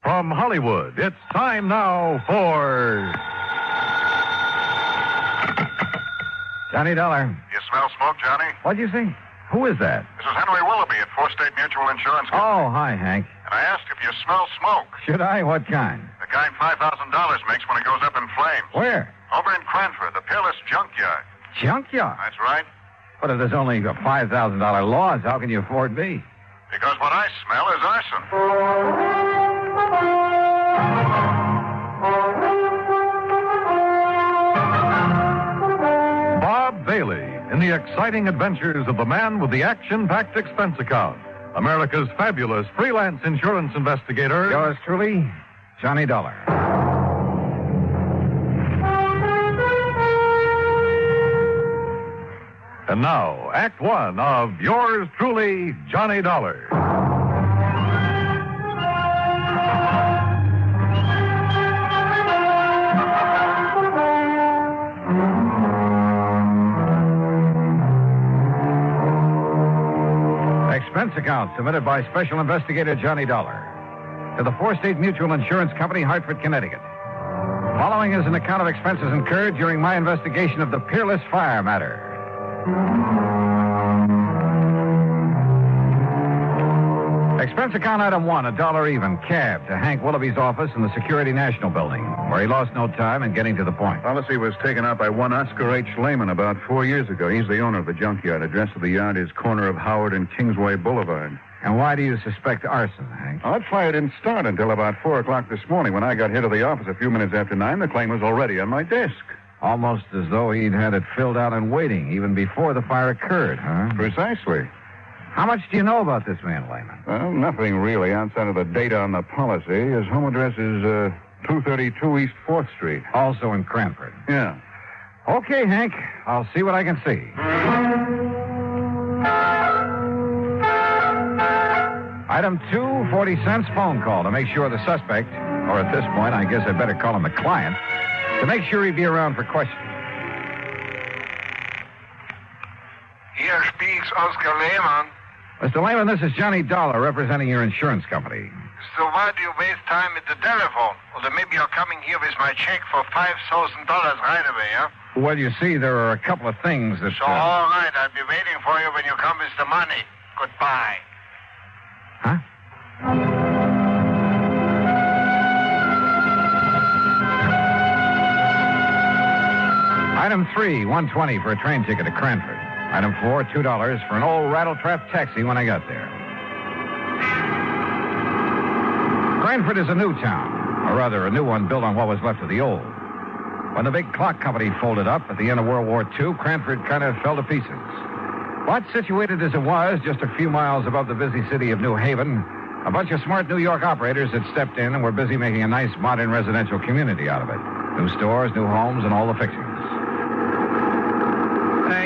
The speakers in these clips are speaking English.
from Hollywood, it's time now for Johnny Dollar. You smell smoke, Johnny? What'd you say? Who is that? This is Henry Willoughby at Four State Mutual Insurance Company. Oh, hi, Hank. And I asked if you smell smoke. Should I? What kind? The kind $5,000 makes when it goes up in flames. Where? Over in Cranford, the Peerless junkyard. Junkyard? That's right. But if there's only a $5,000 loss, how can you afford me? Because what I smell is arson. Bob Bailey in the exciting adventures of the man with the action-packed expense account. America's fabulous freelance insurance investigator. Yours truly, Johnny Dollar. And now, Act One of yours truly, Johnny Dollar. Expense account submitted by Special Investigator Johnny Dollar to the Four State Mutual Insurance Company, Hartford, Connecticut. Following is an account of expenses incurred during my investigation of the Peerless fire matter. Expense account item one, $1 even, cab to Hank Willoughby's office in the Security National Building, where he lost no time in getting to the point. Policy was taken out by one Oscar H. Lehman about 4 years ago. He's the owner of the junkyard. Address of the yard is corner of Howard and Kingsway Boulevard. And why do you suspect arson, Hank? That fire didn't start until about 4 o'clock this morning. When I got here to the office a few minutes after 9, the claim was already on my desk. Almost as though he'd had it filled out and waiting even before the fire occurred, huh? Precisely. How much do you know about this man, Lehman? Well, nothing really outside of the data on the policy. His home address is 232 East 4th Street. Also in Cranford. Yeah. Okay, Hank. I'll see what I can see. Item 2, 40 cents phone call to make sure the suspect, or at this point, I guess I'd better call him the client, to make sure he'd be around for questioning. Here speaks Oscar Lehman. Mr. Lehman, this is Johnny Dollar representing your insurance company. So why do you waste time at the telephone? Or then maybe you're coming here with my check for $5,000 right away, huh? Well, you see, there are a couple of things that... So, all right, I'll be waiting for you when you come with the money. Goodbye. Huh? Item 3, $1.20 for a train ticket to Cranford. Item 4, $2 for an old rattletrap taxi when I got there. Cranford is a new town, or rather a new one built on what was left of the old. When the big clock company folded up at the end of World War II, Cranford kind of fell to pieces. But situated as it was, just a few miles above the busy city of New Haven, a bunch of smart New York operators had stepped in and were busy making a nice modern residential community out of it. New stores, new homes, and all the fixings.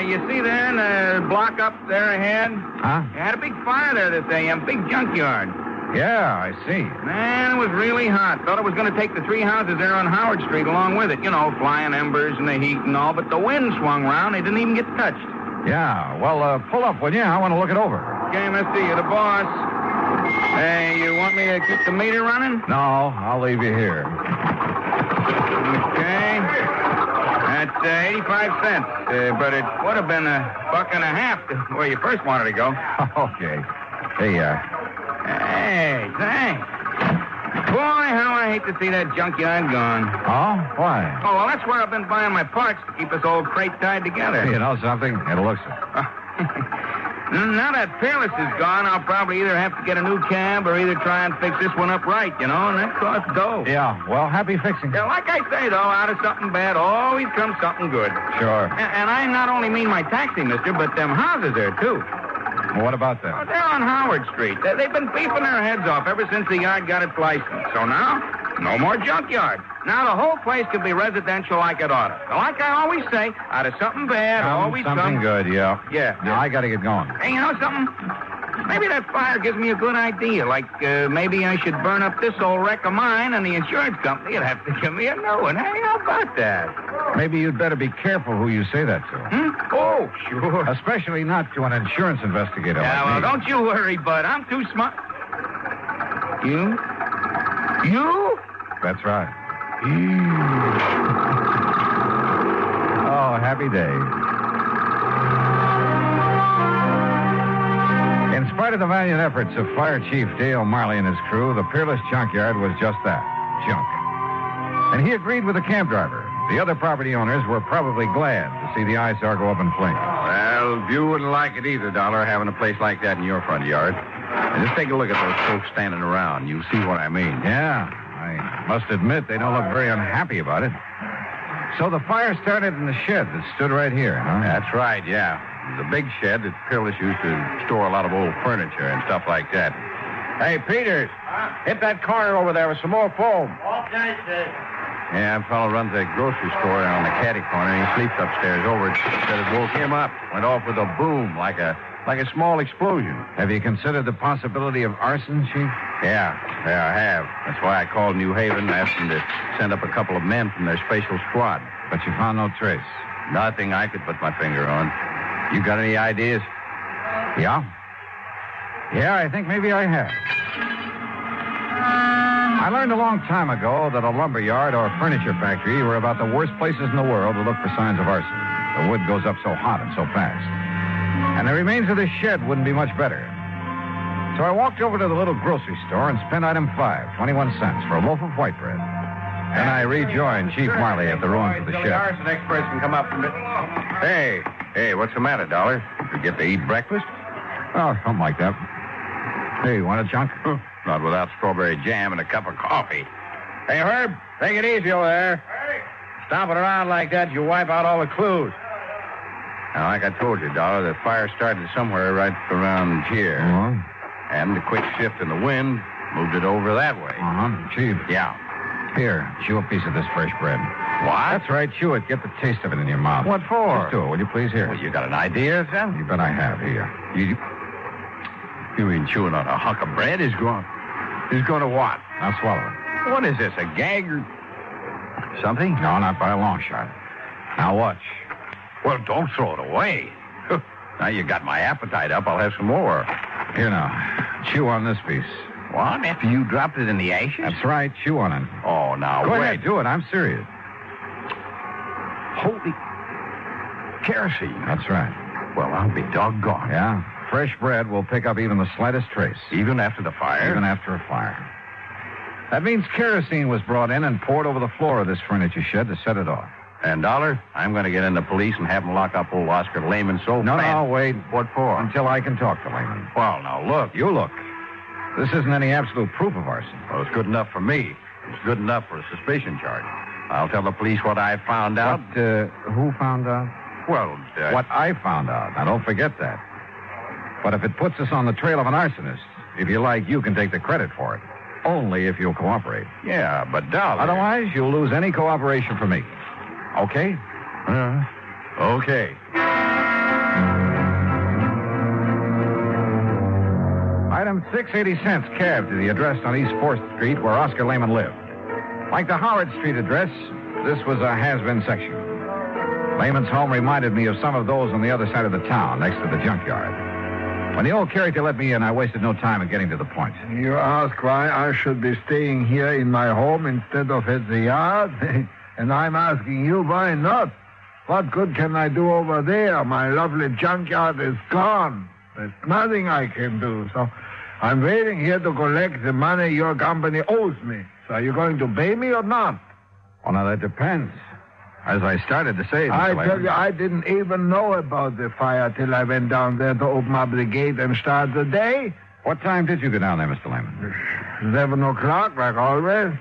You see there in the block up there ahead? Huh? You had a big fire there this day, a big junkyard. Yeah, I see. Man, it was really hot. Thought it was going to take the 3 houses there on Howard Street along with it. You know, flying embers and the heat and all. But the wind swung around. They didn't even get touched. Yeah, well, pull up, will you? I want to look it over. Okay, mister, you're the boss. Hey, you want me to keep the meter running? No, I'll leave you here. Okay. That's 85 cents. But it would have been $1.50 to where you first wanted to go. Okay. Hey, Hey, thanks. Boy, how I hate to see that junkyard gone. Oh? Why? Oh, well, that's where I've been buying my parts to keep us old crate tied together. You know something? It looks it. Now that Peerless is gone, I'll probably either have to get a new cab or either try and fix this one up right, you know, and that costs dough. Yeah, well, happy fixing. Yeah, like I say, though, out of something bad always comes something good. Sure. And I not only mean my taxi, mister, but them houses there, too. Well, what about that? Oh, they're on Howard Street. They've been beefing their heads off ever since the yard got its license. So now, no more junkyard. Now the whole place can be residential like it ought to. Like I always say, out of something bad, always something good, yeah. Yeah. Now, I got to get going. Hey, you know something? Maybe that fire gives me a good idea. Like, maybe I should burn up this old wreck of mine, and the insurance company would have to give me a new one. Hey, how about that? Maybe you'd better be careful who you say that to. Oh, sure. Especially not to an insurance investigator Yeah, like well, me. don't you worry, bud. I'm too smart. You? You? That's right. Oh, happy day. In spite of the valiant efforts of Fire Chief Dale Marley and his crew, the Peerless junkyard was just that, junk. And he agreed with the cab driver. The other property owners were probably glad to see the eyesore go up in flames. Well, you wouldn't like it either, Dollar, having a place like that in your front yard. And just take a look at those folks standing around. You'll see what I mean. Yeah, I must admit they don't look very unhappy about it. So the fire started in the shed that stood right here, huh? That's right, yeah. The big shed that Peerless used to store a lot of old furniture and stuff like that. Hey, Peters, hit that corner over there with some more foam. Okay, sir. Yeah, a fellow runs a grocery store on the caddy corner, and he sleeps upstairs over it. Said it woke him up. Went off with a boom, like a small explosion. Have you considered the possibility of arson, Chief? Yeah, I have. That's why I called New Haven and asked them to send up a couple of men from their special squad. But you found no trace. Nothing I could put my finger on. You got any ideas? Yeah? Yeah, I think maybe I have. I learned a long time ago that a lumber yard or a furniture factory were about the worst places in the world to look for signs of arson. The wood goes up so hot and so fast. And the remains of this shed wouldn't be much better. So I walked over to the little grocery store and spent item 5, 21 cents, for a loaf of white bread. Then I rejoined Chief Marley at the ruins of the shed. The arson experts can come up from it. Hey, what's the matter, Dollar? You get to eat breakfast? Oh, something like that. Hey, you want a chunk? Not without strawberry jam and a cup of coffee. Hey, Herb, take it easy over there. Hey. Stomping around like that, you wipe out all the clues. Now, like I told you, Dollar, the fire started somewhere right around here. Uh-huh. And the quick shift in the wind moved it over that way. Uh-huh. Chief. Yeah. Here, chew a piece of this fresh bread. What? That's right, chew it. Get the taste of it in your mouth. What for? Just do it, will you please? Here. Well, you got an idea, son? You bet I have. Here. You mean chewing on a hunk of bread is going... He's going to what? Now swallow it. What is this, a gag or something? No, not by a long shot. Now watch. Well, don't throw it away. Now you got my appetite up. I'll have some more. Here now. Chew on this piece. What? After you dropped it in the ashes? That's right. Chew on it. Oh, now, Go wait. ahead. Do it. I'm serious. Holy kerosene. That's right. Well, I'll be doggone. Yeah. Fresh bread will pick up even the slightest trace. Even after the fire? Even after a fire. That means kerosene was brought in and poured over the floor of this furniture shed to set it off. And, Dollar, I'm going to get in the police and have them lock up old Oscar Lehman so No, fast. no, wait. What for? Until I can talk to Lehman. Well, now, look. You look. This isn't any absolute proof of arson. Well, it's good enough for me. It's good enough for a suspicion charge. I'll tell the police what I found out. Who found out? Well, What I found out. Now, don't forget that. But if it puts us on the trail of an arsonist, if you like, you can take the credit for it. Only if you'll cooperate. Yeah, but Dollar... Otherwise, you'll lose any cooperation from me. Okay? Okay. Item 6, 80 cents, cab to the address on East 4th Street where Oscar Lehman lived. Like the Howard Street address, this was a has-been section. Lehman's home reminded me of some of those on the other side of the town, next to the junkyard. When the old character let me in, I wasted no time in getting to the point. You ask why I should be staying here in my home instead of at the yard? And I'm asking you why not? What good can I do over there? My lovely junkyard is gone. There's nothing I can do. So I'm waiting here to collect the money your company owes me. So are you going to pay me or not? Well, now, that depends. As I started to say, Mr. I Lehman, tell you, I didn't even know about the fire till I went down there to open up the gate and start the day. What time did you go down there, Mr. Lehman? 11 o'clock, like always.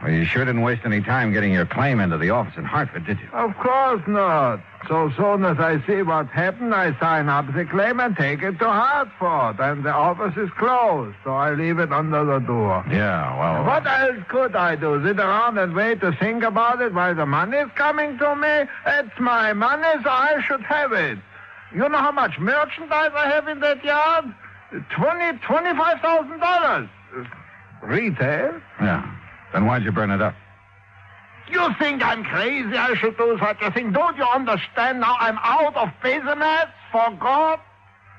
Well, you sure didn't waste any time getting your claim into the office in Hartford, did you? Of course not. So soon as I see what happened, I sign up the claim and take it to Hartford. And the office is closed, so I leave it under the door. Yeah, well... What else could I do? Sit around and wait to think about it while the money's coming to me? It's my money, so I should have it. You know how much merchandise I have in that yard? $25,000. Retail? Yeah. Then why'd you burn it up? You think I'm crazy I should do such a thing? Don't you understand now I'm out of business for God?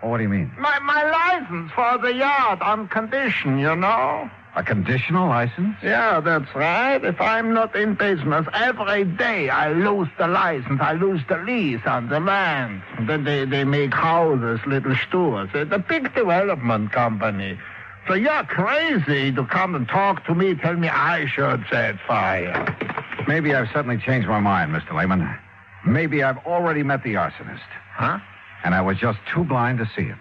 Oh, what do you mean? My license for the yard on condition, you know? A conditional license? Yeah, that's right. If I'm not in business, every day I lose the license. I lose the lease on the land. Then they make houses, little stores. It's a big development company. So you're crazy to come and talk to me, tell me I should set fire. Maybe I've suddenly changed my mind, Mr. Lehman. Maybe I've already met the arsonist. Huh? And I was just too blind to see him.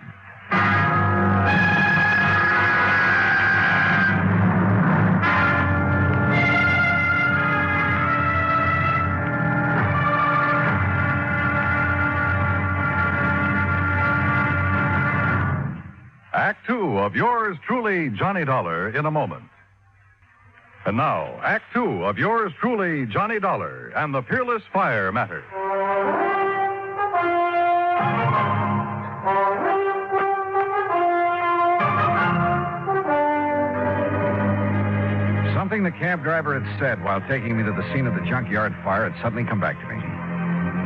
Act two of yours truly, Johnny Dollar, in a moment. And now, Act two of yours truly, Johnny Dollar, and the Peerless Fire Matter. Something the cab driver had said while taking me to the scene of the junkyard fire had suddenly come back to me.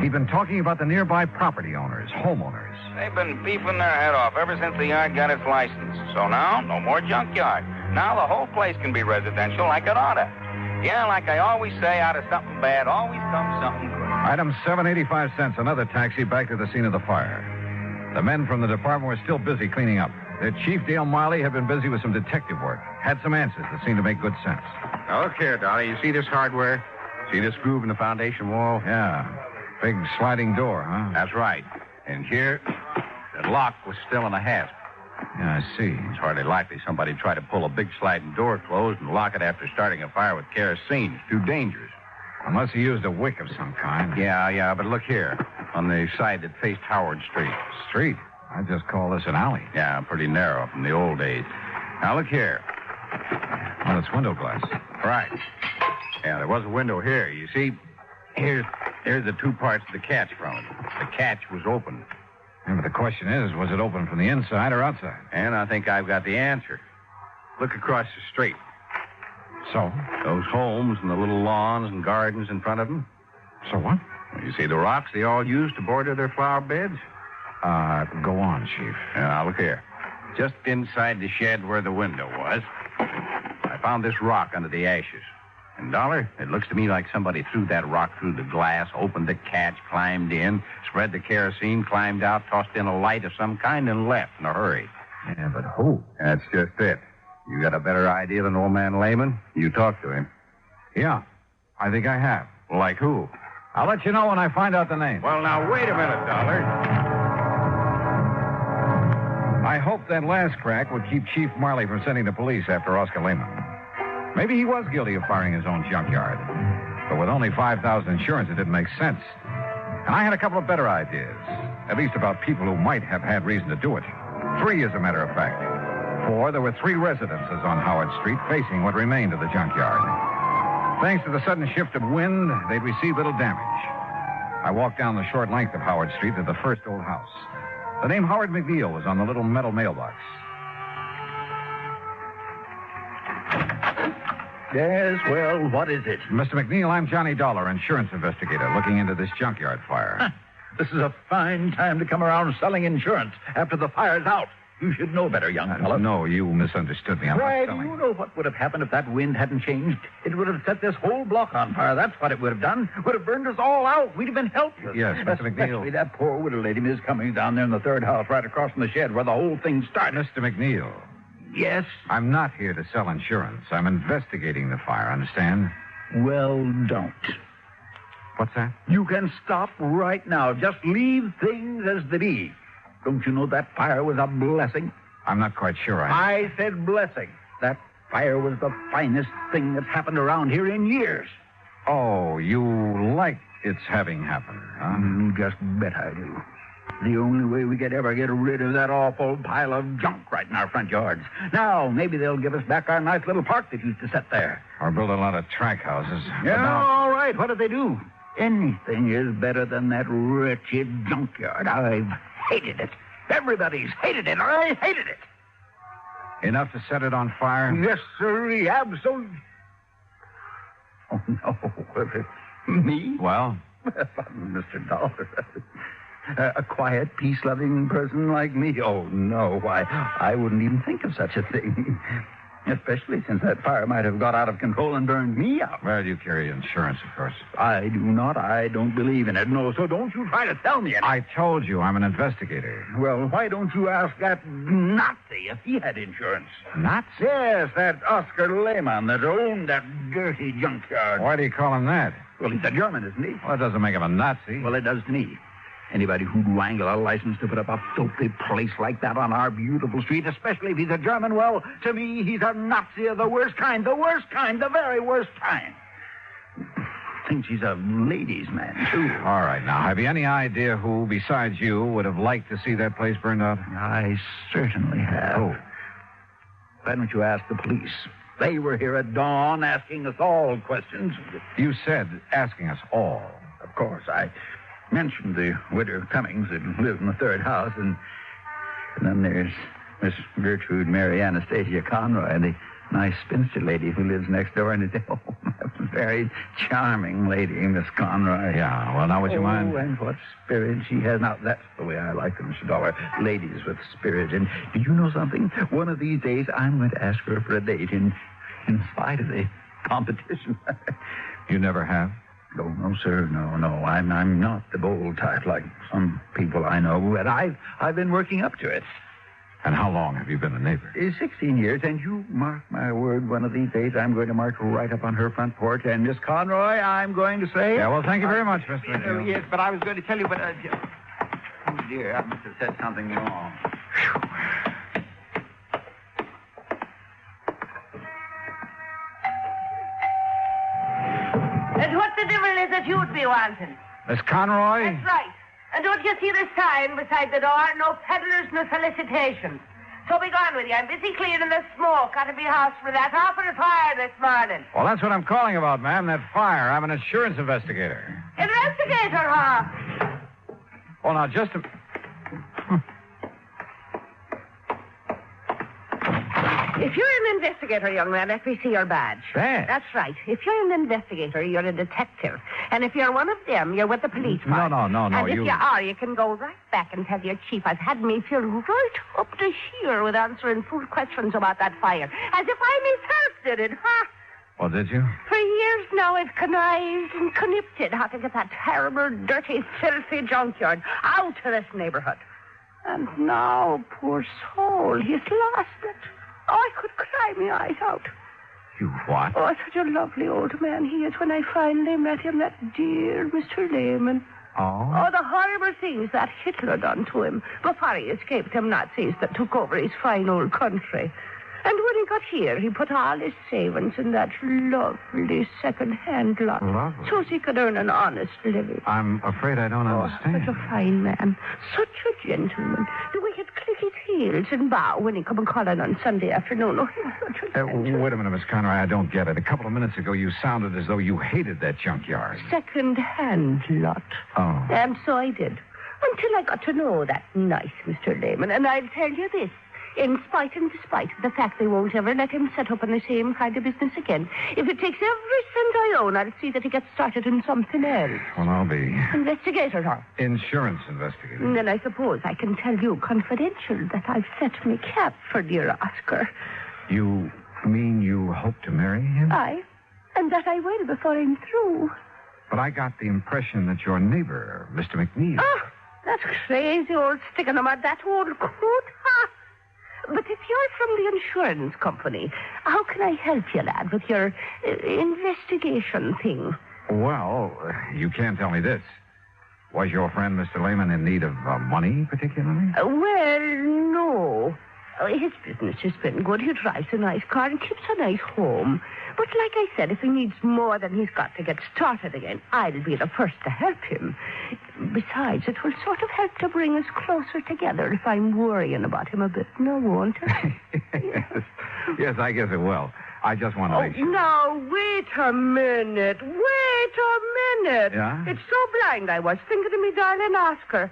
He'd been talking about the nearby property owners, homeowners. They've been beefing their head off ever since the yard got its license. So now, no more junkyard. Now the whole place can be residential like it oughta. Yeah, like I always say, out of something bad always comes something good. Item 785 cents, another taxi back to the scene of the fire. The men from the department were still busy cleaning up. Their chief, Dale Miley, had been busy with some detective work. Had some answers that seemed to make good sense. Now, look here, Dolly. You see this hardware? See this groove in the foundation wall? Yeah. Big sliding door, huh? That's right. And here, the lock was still in a hasp. Yeah, I see. It's hardly likely somebody tried to pull a big sliding door closed and lock it after starting a fire with kerosene. It's too dangerous. Unless he used a wick of some kind. Yeah, but look here. On the side that faced Howard Street. Street? I just call this an alley. Yeah, pretty narrow from the old days. Now, look here. Well, it's window glass. Right. Yeah, there was a window here. You see, here's the two parts of the catch from it. The catch was open. Yeah, but the question is, was it open from the inside or outside? And I think I've got the answer. Look across the street. So? Those homes and the little lawns and gardens in front of them. So what? Well, you see the rocks they all use to border their flower beds? Go on, Chief. Now, look here. Just inside the shed where the window was, I found this rock under the ashes. And, Dollar, it looks to me like somebody threw that rock through the glass, opened the catch, climbed in, spread the kerosene, climbed out, tossed in a light of some kind, and left in a hurry. Yeah, but who? That's just it. You got a better idea than old man Lehman? You talk to him. Yeah, I think I have. Like who? I'll let you know when I find out the name. Well, now, wait a minute, Dollar. I hoped that last crack would keep Chief Marley from sending the police after Oscar Lehman. Maybe he was guilty of firing his own junkyard. But with only $5,000 insurance, it didn't make sense. And I had a couple of better ideas, at least about people who might have had reason to do it. 3, as a matter of fact. 4, there were 3 residences on Howard Street facing what remained of the junkyard. Thanks to the sudden shift of wind, they'd received little damage. I walked down the short length of Howard Street to the first old house. The name Howard McNeil was on the little metal mailbox. Yes, well, what is it? Mr. McNeil, I'm Johnny Dollar, insurance investigator, looking into this junkyard fire. This is a fine time to come around selling insurance after the fire's out. You should know better, young fellow. No, you misunderstood me. I'm Right, not selling. you know what would have happened if that wind hadn't changed? It would have set this whole block on fire. That's what it would have done. Would have burned us all out. We'd have been helpless. Yes, Mr. McNeil. Especially that poor widow lady, Miss Cummings, down there in the third house right across from the shed where the whole thing started. Mr. McNeil, Yes? I'm not here to sell insurance. I'm investigating the fire, understand? Well, don't. What's that? You can stop right now. Just leave things as they be. Don't you know that fire was a blessing? I'm not quite sure I said blessing. That fire was the finest thing that's happened around here in years. Oh, you like its having happened, huh? Just bet I do. The only way we could ever get rid of that awful pile of junk right in our front yards. Now, maybe they'll give us back our nice little park that used to sit there. Or build a lot of track houses. Yeah, But now- all right. What did they do? Anything is better than that wretched junkyard. I've hated it. Everybody's hated it. I hated it. Enough to set it on fire? Yes, sir. Absolutely. Oh, no. Me? Well? Mr. Dollar. A quiet, peace-loving person like me? Oh, no. I wouldn't even think of such a thing. Especially since that fire might have got out of control and burned me out. Well, you carry insurance, of course. I do not. I don't believe in it. No, so don't you try to tell me anything. I told you I'm an investigator. Well, why don't you ask that Nazi if he had insurance? Nazi? Yes, that Oscar Lehmann that owned that dirty junkyard. Why do you call him that? Well, he's a German, isn't he? Well, that doesn't make him a Nazi. Well, it does to me. Anybody who'd wrangle a license to put up a filthy place like that on our beautiful street, especially if he's a German, well, to me, he's a Nazi of the worst kind. The worst kind. The very worst kind. Thinks he's a ladies' man, too. All right, now, have you any idea who, besides you, would have liked to see that place burned out? I certainly have. Oh. Why don't you ask the police? They were here at dawn asking us all questions. You said asking us all. Of course, I mentioned the widow Cummings that lives in the third house, and then there's Miss Gertrude Mary Anastasia Conroy, the nice spinster lady who lives next door, and it's a very charming lady, Miss Conroy. Yeah, well, now would you mind? Oh, and what spirit she has. Now, that's the way I like them, Mr. Dollar. Ladies with spirit. And do you know something? One of these days, I'm going to ask her for a date in spite of the competition. You never have? No, sir. No. I'm not the bold type like some people I know, but I've been working up to it. And how long have you been a neighbor? 16 years, and you mark my word, one of these days I'm going to march right up on her front porch, and Miss Conroy, I'm going to say... Yeah, well, thank you very much, Mr. McNeil. Yes, but I was going to tell you, but... oh, dear, I must have said something wrong. And what the devil is it you'd be wanting? Miss Conroy? That's right. And don't you see the sign beside the door? No peddlers, no solicitations. So be gone with you. I'm busy cleaning the smoke out of my house for that awful fire this morning. Well, that's what I'm calling about, ma'am, that fire. I'm an insurance investigator. Investigator, huh? Oh, now, just a... If you're an investigator, young man, let me see your badge. Badge? That's right. If you're an investigator, you're a detective. And if you're one of them, you're with the police force. No, And if you are, you can go right back and tell your chief I've had me filled right up to here with answering full questions about that fire. As if I myself did it, huh? Well, did you? For years now, I've connived and connipted how to get that terrible, dirty, filthy junkyard out of this neighborhood. And now, poor soul, he's lost it. Oh, I could cry my eyes out. You what? Oh, such a lovely old man he is when I finally met him, that dear Mr. Lehman. Oh? Oh, the horrible things that Hitler done to him before he escaped them Nazis that took over his fine old country. And when he got here, he put all his savings in that lovely second-hand lot. Lovely. So he could earn an honest living. I'm afraid I don't understand. Such a fine man. Such a gentleman. The way he'd click his heels and bow when he come and call in on Sunday afternoon. Oh, he was such a gentleman. Wait a minute, Miss Conroy. I don't get it. A couple of minutes ago, you sounded as though you hated that junkyard. Second-hand lot. Oh. And so I did. Until I got to know that nice Mr. Lehman. And I'll tell you this. In spite and despite of the fact they won't ever let him set up in the same kind of business again. If it takes every cent I own, I'll see that he gets started in something else. Well, I'll be... Investigator, huh? Insurance investigator. And then I suppose I can tell you confidential that I've set me cap for dear Oscar. You mean you hope to marry him? Aye. And that I will before I'm through. But I got the impression that your neighbor, Mr. McNeil... Oh, that crazy old stick-in-the-mud, that old croot, huh? But if you're from the insurance company, how can I help you, lad, with your investigation thing? Well, you can't tell me this. Was your friend, Mr. Lehman, in need of money, particularly? Well, no. His business has been good. He drives a nice car and keeps a nice home. But like I said, if he needs more than he's got to get started again, I'll be the first to help him. Besides, it will sort of help to bring us closer together if I'm worrying about him a bit. No, won't it? Yes, I guess it will. I just want to make sure. Now, wait a minute. Yeah? It's so blind I was thinking of me darling Oscar.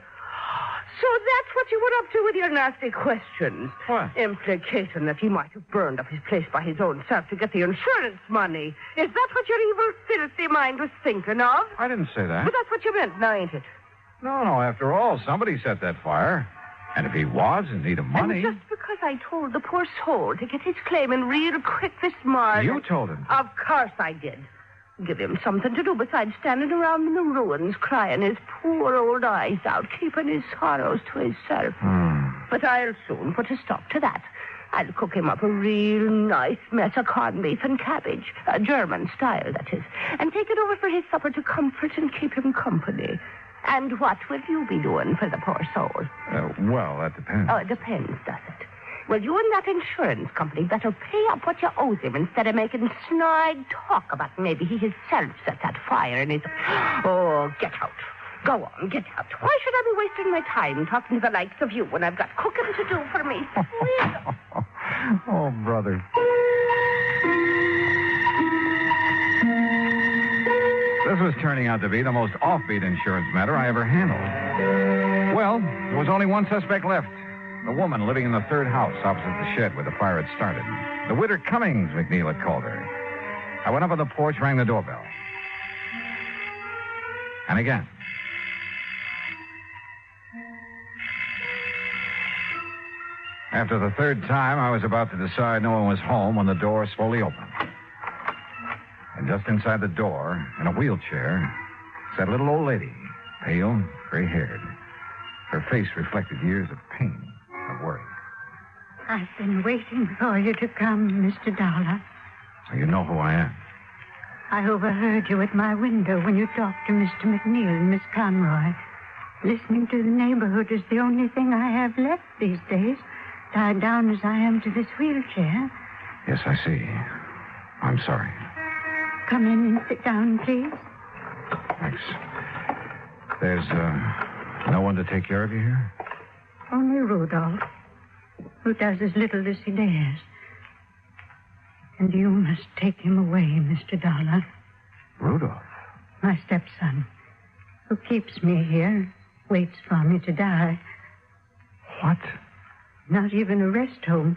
So that's what you were up to with your nasty questions. What? Implicating that he might have burned up his place by his own self to get the insurance money. Is that what your evil, filthy mind was thinking of? I didn't say that. But that's what you meant, now, ain't it? No, after all, somebody set that fire. And if he was in need of money... And just because I told the poor soul to get his claim in real quick this morning... You told him? Of course I did. Give him something to do besides standing around in the ruins, crying his poor old eyes out, keeping his sorrows to himself. But I'll soon put a stop to that. I'll cook him up a real nice mess of corned beef and cabbage, German style, that is, and take it over for his supper to comfort and keep him company. And what will you be doing for the poor soul? Well, that depends. Oh, it depends, does it? Well, you and that insurance company better pay up what you owe him instead of making snide talk about maybe he himself set that fire in his... Oh, get out. Go on, get out. Why should I be wasting my time talking to the likes of you when I've got cooking to do for me? Oh, brother. This was turning out to be the most offbeat insurance matter I ever handled. Well, there was only one suspect left. The woman living in the third house opposite the shed where the fire had started. The widow Cummings, McNeil had called her. I went up on the porch, rang the doorbell. And again. After the third time, I was about to decide no one was home when the door slowly opened. And just inside the door, in a wheelchair, sat a little old lady, pale, gray-haired. Her face reflected years of pain, of worry. I've been waiting for you to come, Mr. Dollar. So you know who I am. I overheard you at my window when you talked to Mr. McNeil and Miss Conroy. Listening to the neighborhood is the only thing I have left these days, tied down as I am to this wheelchair. Yes, I see. I'm sorry. Come in and sit down, please. Thanks. There's, no one to take care of you here? Only Rudolph, who does as little as he dares. And you must take him away, Mr. Dollar. Rudolph? My stepson, who keeps me here, waits for me to die. What? Not even a rest home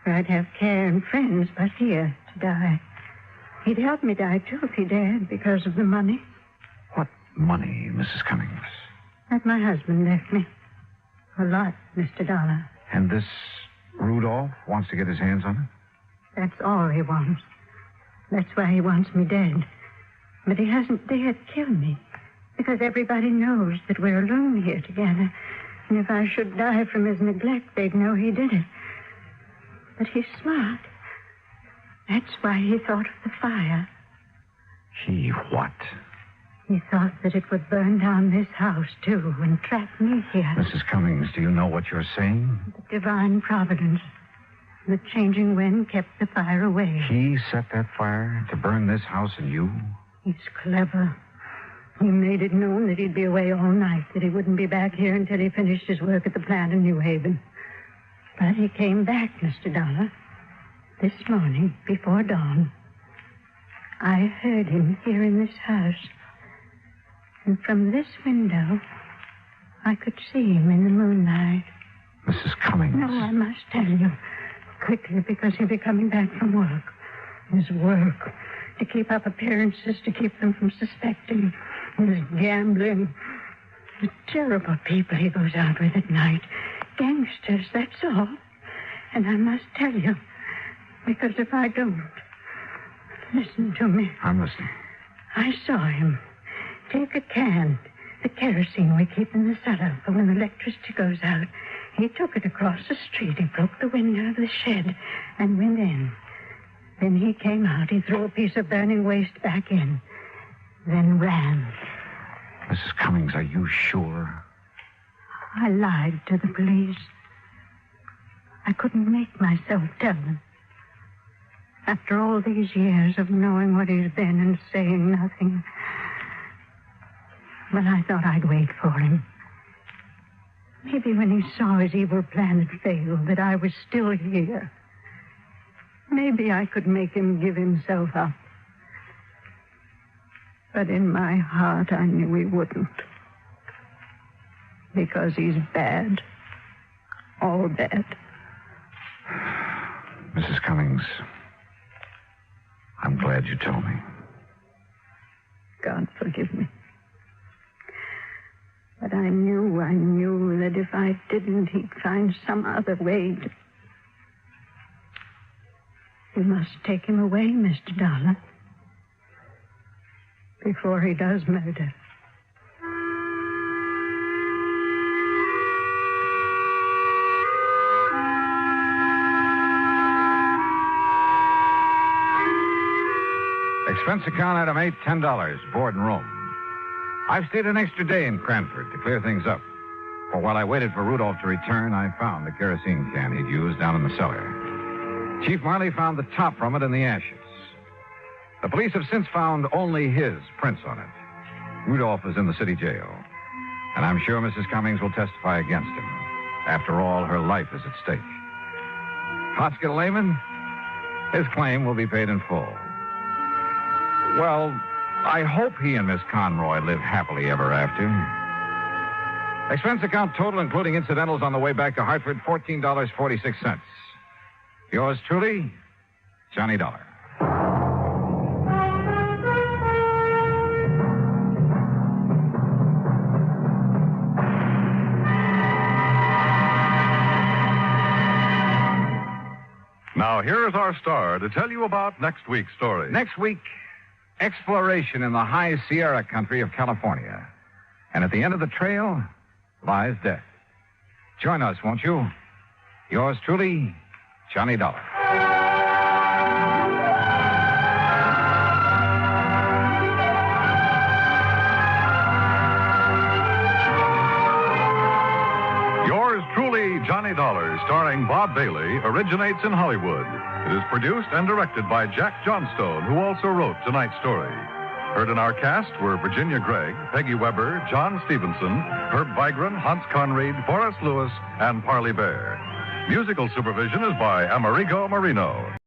where I'd have care and friends, but here to die. He'd help me die, too, if he dared, because of the money. What money, Mrs. Cummings? That my husband left me. A lot, Mr. Dollar. And this Rudolph wants to get his hands on it? That's all he wants. That's why he wants me dead. But he hasn't dared kill me, because everybody knows that we're alone here together. And if I should die from his neglect, they'd know he did it. But he's smart. That's why he thought of the fire. He what? He thought that it would burn down this house, too, and trap me here. Mrs. Cummings, do you know what you're saying? The divine providence. The changing wind kept the fire away. He set that fire to burn this house and you? He's clever. He made it known that he'd be away all night, that he wouldn't be back here until he finished his work at the plant in New Haven. But he came back, Mr. Dollar. This morning, before dawn, I heard him here in this house. And from this window, I could see him in the moonlight. Mrs. Cummings. No, I must tell you. Quickly, because he'll be coming back from work. His work. To keep up appearances, to keep them from suspecting. His gambling. The terrible people he goes out with at night. Gangsters, that's all. And I must tell you, because if I don't... Listen to me. I'm listening. I saw him take a can, the kerosene we keep in the cellar for when the electricity goes out. He took it across the street. He broke the window of the shed and went in. Then he came out. He threw a piece of burning waste back in. Then ran. Mrs. Cummings, are you sure? I lied to the police. I couldn't make myself tell them. After all these years of knowing what he's been and saying nothing. Well, I thought I'd wait for him. Maybe when he saw his evil plan had failed, that I was still here. Maybe I could make him give himself up. But in my heart, I knew he wouldn't. Because he's bad. All bad. Mrs. Cummings, I'm glad you told me. God forgive me. But I knew that if I didn't, he'd find some other way to... You must take him away, Mr. Dollar. Before he does murder. Expense account item 8, $10, board and room. I've stayed an extra day in Cranford to clear things up. For while I waited for Rudolph to return, I found the kerosene can he'd used down in the cellar. Chief Marley found the top from it in the ashes. The police have since found only his prints on it. Rudolph is in the city jail. And I'm sure Mrs. Cummings will testify against him. After all, her life is at stake. Hospital layman, his claim will be paid in full. Well, I hope he and Miss Conroy live happily ever after. Expense account total, including incidentals on the way back to Hartford, $14.46. Yours truly, Johnny Dollar. Now, here's our star to tell you about next week's story. Next week, exploration in the high Sierra country of California. And at the end of the trail lies death. Join us, won't you? Yours truly, Johnny Dollar. Yours truly, Johnny Dollar, starring Bob Bailey, originates in Hollywood. It is produced and directed by Jack Johnstone, who also wrote tonight's story. Heard in our cast were Virginia Gregg, Peggy Weber, John Stevenson, Herb Vigran, Hans Conried, Forrest Lewis, and Parley Bear. Musical supervision is by Amerigo Marino.